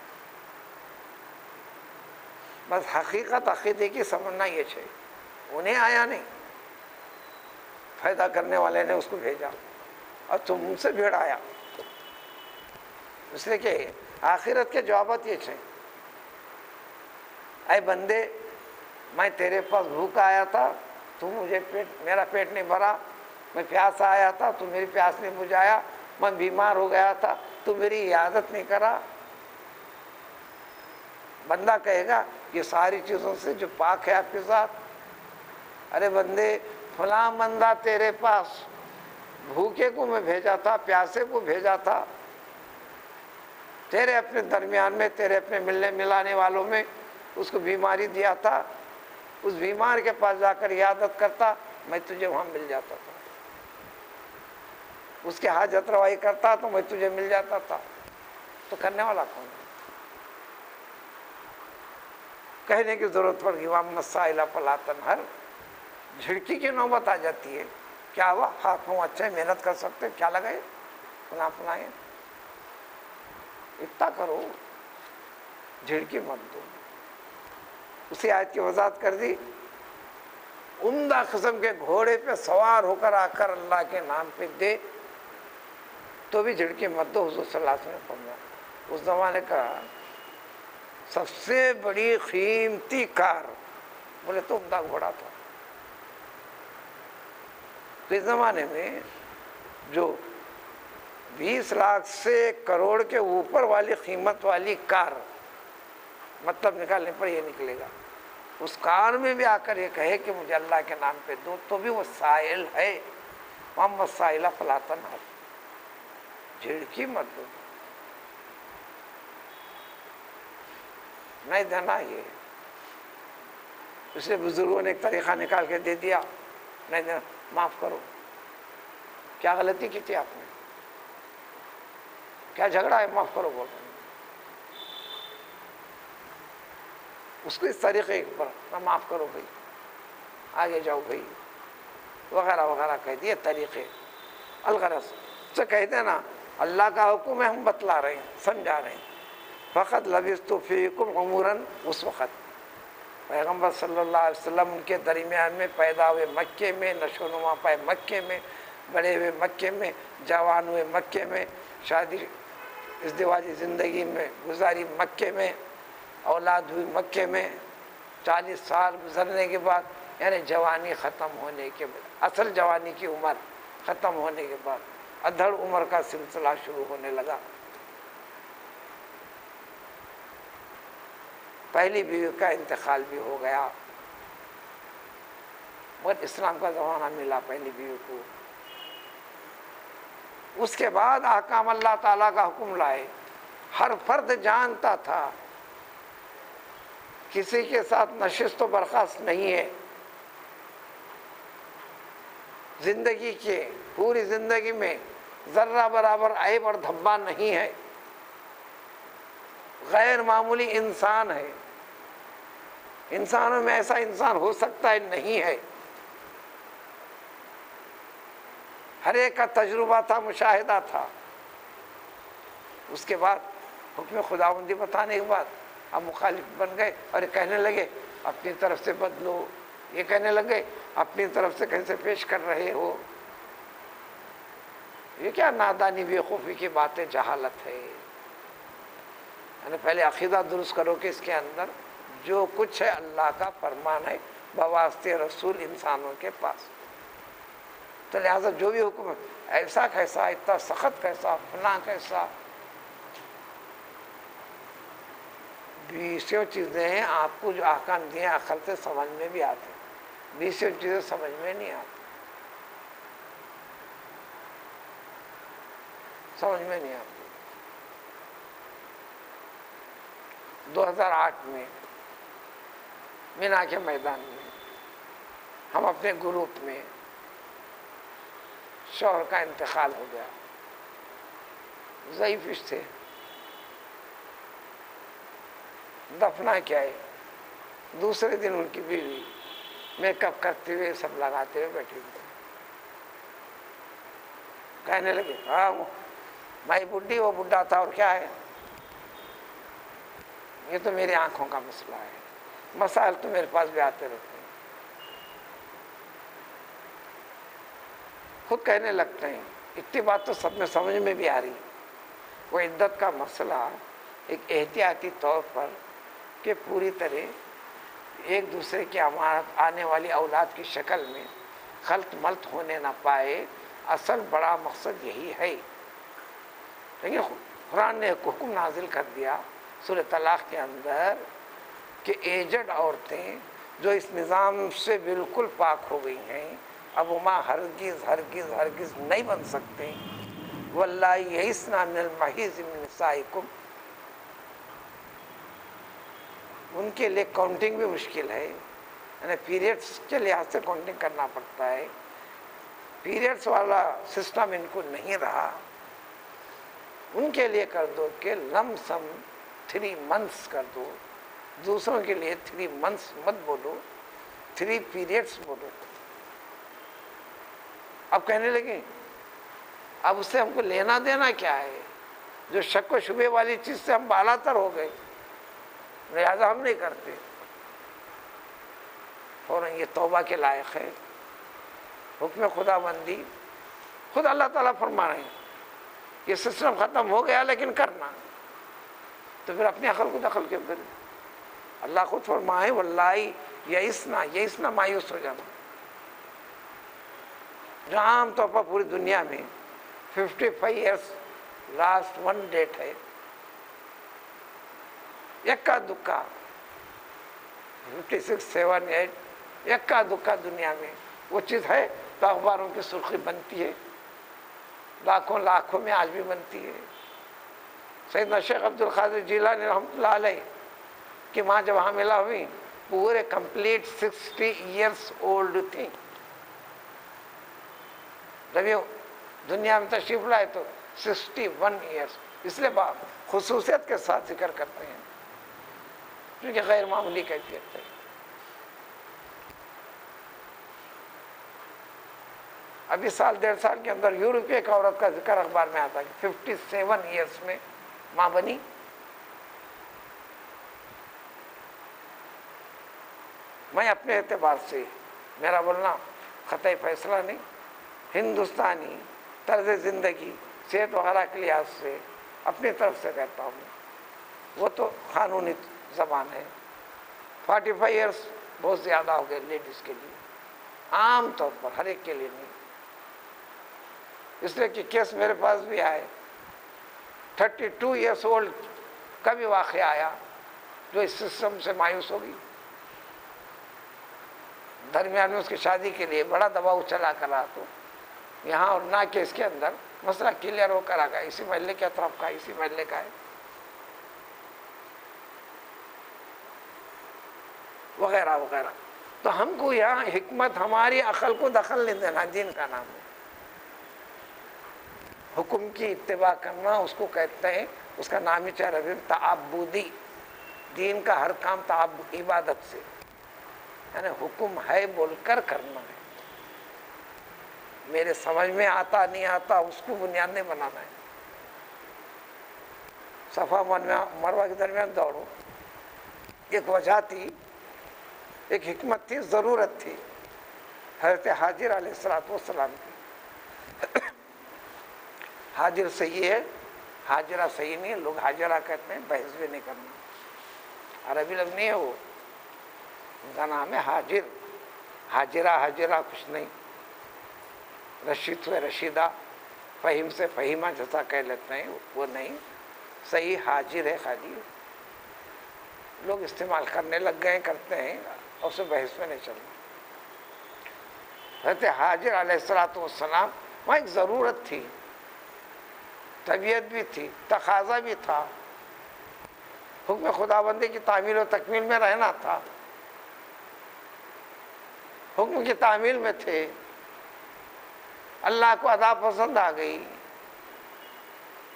بس حقیقت عقیدے کی سمجھنا یہ چاہیے، انہیں آیا نہیں، فائدہ کرنے والے نے اس کو بھیجا اور تم ان سے بھیڑ آیا، اس لیے کہ آخرت کے جوابات یہ چاہیے۔ اے بندے، میں تیرے پاس بھوکا آیا تھا، تو مجھے میرا پیٹ نہیں بھرا، میں پیاسا آیا تھا، تو میری پیاس نہیں بجھایا، میں بیمار ہو گیا تھا، تو میری عیادت نہیں کرا۔ بندہ کہے گا یہ ساری چیزوں سے جو پاک ہے آپ کے ساتھ، ارے بندے فلاں بندہ تیرے پاس بھوکے کو میں بھیجا تھا، پیاسے کو بھیجا تھا، تیرے اپنے درمیان میں، تیرے اپنے ملنے ملانے والوں میں اس کو بیماری دیا تھا، اس بیمار کے پاس جا کر عیادت کرتا، میں تجھے وہاں مل جاتا تھا، اس کے حاجت روائی کرتا تو میں تجھے مل جاتا تھا، تو کرنے والا کون ہے؟ کہنے کی ضرورت پڑ گئی وَأَمَّا السَّائِلَ فَلَا تَنْهَرْ۔ جھڑکی کی نوبت آ جاتی ہے، کیا ہوا، ہاتھ منہ اچھے، محنت کر سکتے، کیا لگائے فلاں فلاں، اتنا کرو، جھڑکی مت دو۔ اسی آیت کی وضاحت کر دی، عمدہ قسم کے گھوڑے پہ سوار ہو کر آ کر اللہ کے نام پہ دے تو بھی جھڑکی مت دو۔ حضور صلی اللہ علیہ وسلم نے فرمایا اس زمانے کا سب سے بڑی قیمتی کار بولے تو عمدہ گھوڑا تھا۔ اس زمانے میں جو 20 لاکھ سے 1 کروڑ کے اوپر والی قیمت والی کار، مطلب نکالنے پر یہ نکلے گا، اس کار میں بھی آ کر یہ کہے کہ مجھے اللہ کے نام پہ دو، تو بھی وہ سائل ہے۔ وَأَمَّا السَّائِلَ فَلَا تَنْهَرْ، جھڑکی مت دو، نہیں دینا۔ یہ اس لیے بزرگوں نے ایک طریقہ نکال کے دے دیا، نہیں دینا، معاف کرو، کیا غلطی کی تھی آپ نے، کیا جھگڑا ہے، معاف کرو بول رہے ہیں، اس کو اس طریقے پر نہ، معاف کرو بھائی، آگے جاؤ بھائی، وغیرہ وغیرہ کہہ دیے طریقے۔ الغرض سے کہہ دینا اللہ کا حکم ہے، ہم بتلا رہے ہیں، سمجھا رہے ہیں۔ فقط لبثت فیکم عمرا، اس وقت پیغمبر صلی اللہ علیہ وسلم ان کے درمیان میں پیدا ہوئے مکے میں، نشو و نما پائے مکے میں، بڑے ہوئے مکے میں، جوان ہوئے مکے میں، شادی ازدواجی زندگی میں گزاری مکے میں، اولاد ہوئی مکے میں، 40 سال گزرنے کے بعد، یعنی جوانی ختم ہونے کے بعد، اصل جوانی کی عمر ختم ہونے کے بعد ادھڑ عمر کا سلسلہ شروع ہونے لگا۔ پہلی بیوی کا انتقال بھی ہو گیا، مگر اسلام کا زمانہ ملا پہلی بیوی کو۔ اس کے بعد احکام اللہ تعالیٰ کا حکم لائے۔ ہر فرد جانتا تھا کسی کے ساتھ نشست و برخاست نہیں ہے، زندگی کے پوری زندگی میں ذرہ برابر عیب اور دھبا نہیں ہے، غیر معمولی انسان ہے، انسانوں میں ایسا انسان ہو سکتا ہے نہیں ہے، ہر ایک کا تجربہ تھا، مشاہدہ تھا۔ اس کے بعد حکم خداوندی بتانے کے بعد اب مخالف بن گئے اور کہنے لگے اپنی طرف سے بدلو، یہ کہنے لگے اپنی طرف سے کیسے پیش کر رہے ہو، یہ کیا نادانی بیوقوفی کی باتیں، جہالت ہے۔ یعنی پہلے عقیدہ درست کرو کہ اس کے اندر جو کچھ ہے اللہ کا فرمان ہے بواسطے رسول انسانوں کے پاس، تو لہٰذا جو بھی حکم ایسا کیسا، اتنا سخت کیسا، فلاں کیسا، بیسوں چیزیں ہیں آپ کو جو احکام دیے ہیں عقل سے سمجھ میں بھی آتے، بیسوں چیزیں سمجھ میں نہیں آتی، سمجھ میں نہیں آتی۔ 2008 میں مینا کے میدان میں ہم اپنے گروپ میں، شوہر کا انتقال ہو گیا، ضعیف تھے، دفنا کیا ہے، دوسرے دن ان کی بیوی میک اپ کرتے ہوئے سب لگاتے ہوئے بیٹھی ہوئی، کہنے لگے ہاں بھائی بڈھی وہ بڈھا تھا اور کیا ہے، یہ تو میری آنکھوں کا مسئلہ ہے، مسائل تو میرے پاس بھی آتے رہتے ہیں، خود کہنے لگتے ہیں، اتنی بات تو سب میں سمجھ میں بھی آ رہی ہے، وہ عدت کا مسئلہ ایک احتیاطی طور پر کہ پوری طرح ایک دوسرے کی امانت آنے والی اولاد کی شکل میں خلط ملط ہونے نہ پائے، اصل بڑا مقصد یہی ہے۔ لیکن قرآن نے ایک حکم نازل کر دیا سورہ طلاق کے اندر کہ ایجڈ عورتیں جو اس نظام سے بالکل پاک ہو گئی ہیں اب ماں ہرگز ہرگز ہرگز نہیں بن سکتے، واللہ یئسن من المحیض من نسائکم، ان کے لیے کاؤنٹنگ بھی مشکل ہے، یعنی پیریڈس کے لحاظ سے کاؤنٹنگ کرنا پڑتا ہے، پیریڈس والا سسٹم ان کو نہیں رہا، ان کے لیے کر دو کہ لم سم 3 months کر دو، دوسروں کے لیے 3 months مت بولو، 3 periods بولو۔ اب کہنے لگے اب اس سے ہم کو لینا دینا کیا ہے، جو شک و شبے والی چیز سے ہم بالا تر ہو گئے، لہذا ہم نہیں کرتے، فوراً یہ توبہ کے لائق ہے، حکم خدا بندی، خود اللہ تعالیٰ فرما رہے ہیں یہ سسٹم ختم ہو گیا لیکن کرنا، تو پھر اپنی عقل کو دخل کیوں کریں؟ اللہ خود فرمائے واللہ یئسن مایوس ہو جانا، جو عام طور پر پوری دنیا میں 55 years لاسٹ 1 ڈیٹ ہے، یکا دکا 56 7 8 یکا دکا دنیا میں وہ چیز ہے تو اخباروں کی سرخی بنتی ہے، لاکھوں لاکھوں میں آج بھی بنتی ہے۔ سیدنا شیخ عبد القادر جیلانی رحمۃ اللہ علیہ کی ماں جب حاملہ ہوئی پورے کمپلیٹ 60 years اولڈ تھی، جب یہ دنیا میں تشریف لائے تو 61 years، اس لیے خصوصیت کے ساتھ ذکر کرتے ہیں کیونکہ غیر معمولی کیفیت ہے۔ ابھی سال 1.5 سال کے اندر یورپ کی ایک عورت کا ذکر اخبار میں آتا ہے کہ 57 years میں ماں بنی۔ میں اپنے اعتبار سے، میرا بولنا خطۂ فیصلہ نہیں، ہندوستانی طرز زندگی صحت وغیرہ کے لحاظ سے اپنی طرف سے کہتا ہوں، وہ تو قانونی زبان ہے، 45 years بہت زیادہ ہو گئے لیڈیز کے لیے، عام طور پر ہر ایک کے لیے نہیں، اس لیے کہ کیس میرے پاس بھی آئے 32 years اولڈ کا بھی واقعہ آیا جو اس سسٹم سے مایوس ہوگی، درمیان میں اس کی شادی کے لیے بڑا دباؤ چلا کر رہا، تو یہاں اور نہ کیس کے اندر مسئلہ کلیئر ہو کر آ گیا، اسی محلے کے اطراف کا، اسی محلے کا ہے۔ وغیرہ وغیرہ. تو ہم کو یہاں حکمت ہماری عقل کو دخل نہیں دینا دین کا نام ہے. حکم کی اتباع کرنا اس کو کہتے ہیں، اس کا نام ہی چاہے تعبدی. دین کا ہر کام عبادت سے، یعنی حکم ہے بول کر کرنا ہے. میرے سمجھ میں آتا نہیں آتا اس کو بنیاد نہیں بنانا ہے. صفا مروہ کے درمیان دوڑو، ایک وجہ تھی، ایک حکمت تھی، ضرورت تھی حضرت حاجر علیہ السلام کی. حاجر صحیح ہے، حاجرہ صحیح نہیں ہے. لوگ حاجرہ کہتے ہیں، بحث بھی نہیں کرنا. عربی لفظ نہیں ہے وہ، ان کا نام ہے حاجر. حاجرہ کچھ نہیں. رشید سے رشیدہ، فہیم سے فہیمہ جیسا کہہ لیتے ہیں، وہ نہیں. صحیح حاجر ہے خالی. لوگ استعمال کرنے لگ گئے، کرتے ہیں، اور اسے بحث میں نہیں چلنا. حضرت حاجر علیہ السلام وہاں ایک ضرورت تھی، طبیعت بھی تھی، تقاضا بھی تھا. حکم خداوندی کی تعمیل و تکمیل میں رہنا تھا. حکم کی تعمیل میں تھے، اللہ کو ادا پسند آ گئی.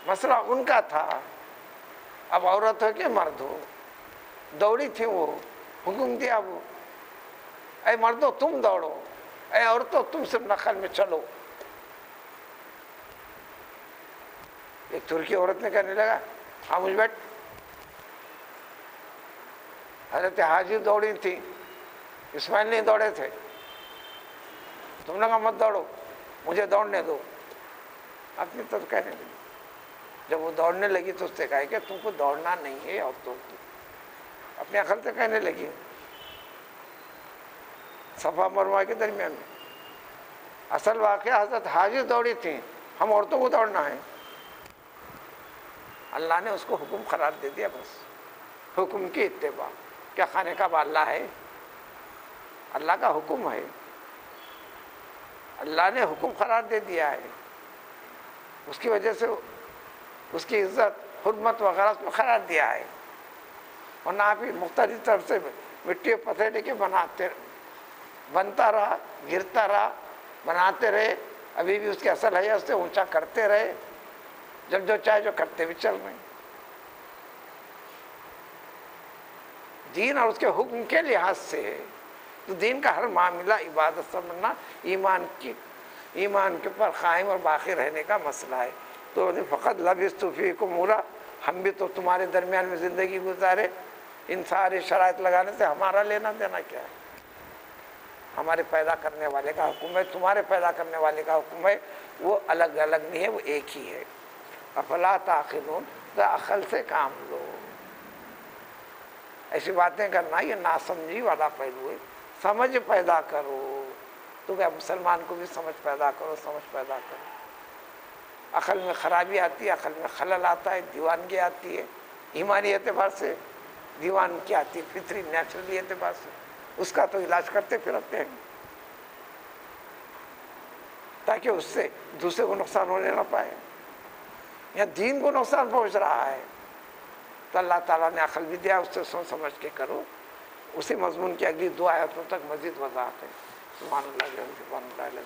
مسئلہ ان کا تھا. اب عورت ہو کہ مرد ہو، دوڑی تھی وہ، حکم دیا وہ، اے مردو تم دوڑو، اے عورتوں تم صرف نقل میں چلو. ایک ترکی عورت نے کہنے لگا خاموش بیٹھ. حضرت حاجر دوڑی تھی، اسماعیل نہیں دوڑے تھے. تم نے کہا مت دوڑو، مجھے دوڑنے دو. اپنی طرف کہنے لگی. جب وہ دوڑنے لگی تو اس نے کہا کہ تم کو دوڑنا نہیں ہے عورتوں کو. اپنی عقل سے کہنے لگی. صفا مروہ کے درمیان میں اصل واقعہ حضرت حاجر دوڑی تھی، ہم عورتوں کو دوڑنا ہے. اللہ نے اس کو حکم قرار دے دیا. بس حکم کی اتباع. کیا خانہ کعبہ اللہ ہے؟ اللہ کا حکم ہے. اللہ نے حکم قرار دے دیا ہے، اس کی وجہ سے اس کی عزت حرمت وغیرہ اس میں قرار دیا ہے. ورنہ آپ مختلف طرف سے مٹی پتھر کے بنتا رہا، گرتا رہا، بناتے رہے. ابھی بھی اس کی اصل ہے اس سے اونچا کرتے رہے. جب جو چاہے جو کرتے بھی چل رہے ہیں. دین اور اس کے حکم کے لحاظ سے ہے. تو دین کا ہر معاملہ عبادت سمجھنا ایمان کے پر قائم اور باقی رہنے کا مسئلہ ہے. تو فقط لبثت فیکم عمرا، ہم بھی تو تمہارے درمیان میں زندگی گزارے. ان سارے شرائط لگانے سے ہمارا لینا دینا کیا ہے؟ ہمارے پیدا کرنے والے کا حکم ہے، تمہارے پیدا کرنے والے کا حکم ہے. وہ الگ الگ نہیں ہے، وہ ایک ہی ہے. افلا تعقلون، عقل سے کام لو. ایسی باتیں کرنا یہ ناسمجھی والا پہلو ہے. سمجھ پیدا کرو. تو کیا مسلمان کو بھی سمجھ پیدا کرو، سمجھ پیدا کرو. عقل میں خرابی آتی ہے، عقل میں خلل آتا ہے، دیوانگی آتی ہے. ایمانی اعتبار سے دیوانگی آتی ہے، فطری نیچرلی اعتبار سے. اس کا تو علاج کرتے پھرتے ہیں تاکہ اس سے دوسرے کو نقصان ہونے نہ پائے. یا دین کو نقصان پہنچ رہا ہے تو اللہ تعالیٰ نے عقل بھی دیا، اس سے سوچ سمجھ کے کرو. اسی مضمون کی اگلی 2 آیتوں تک مزید وضاحت ہے. سبحان اللہ، سبحان اللہ.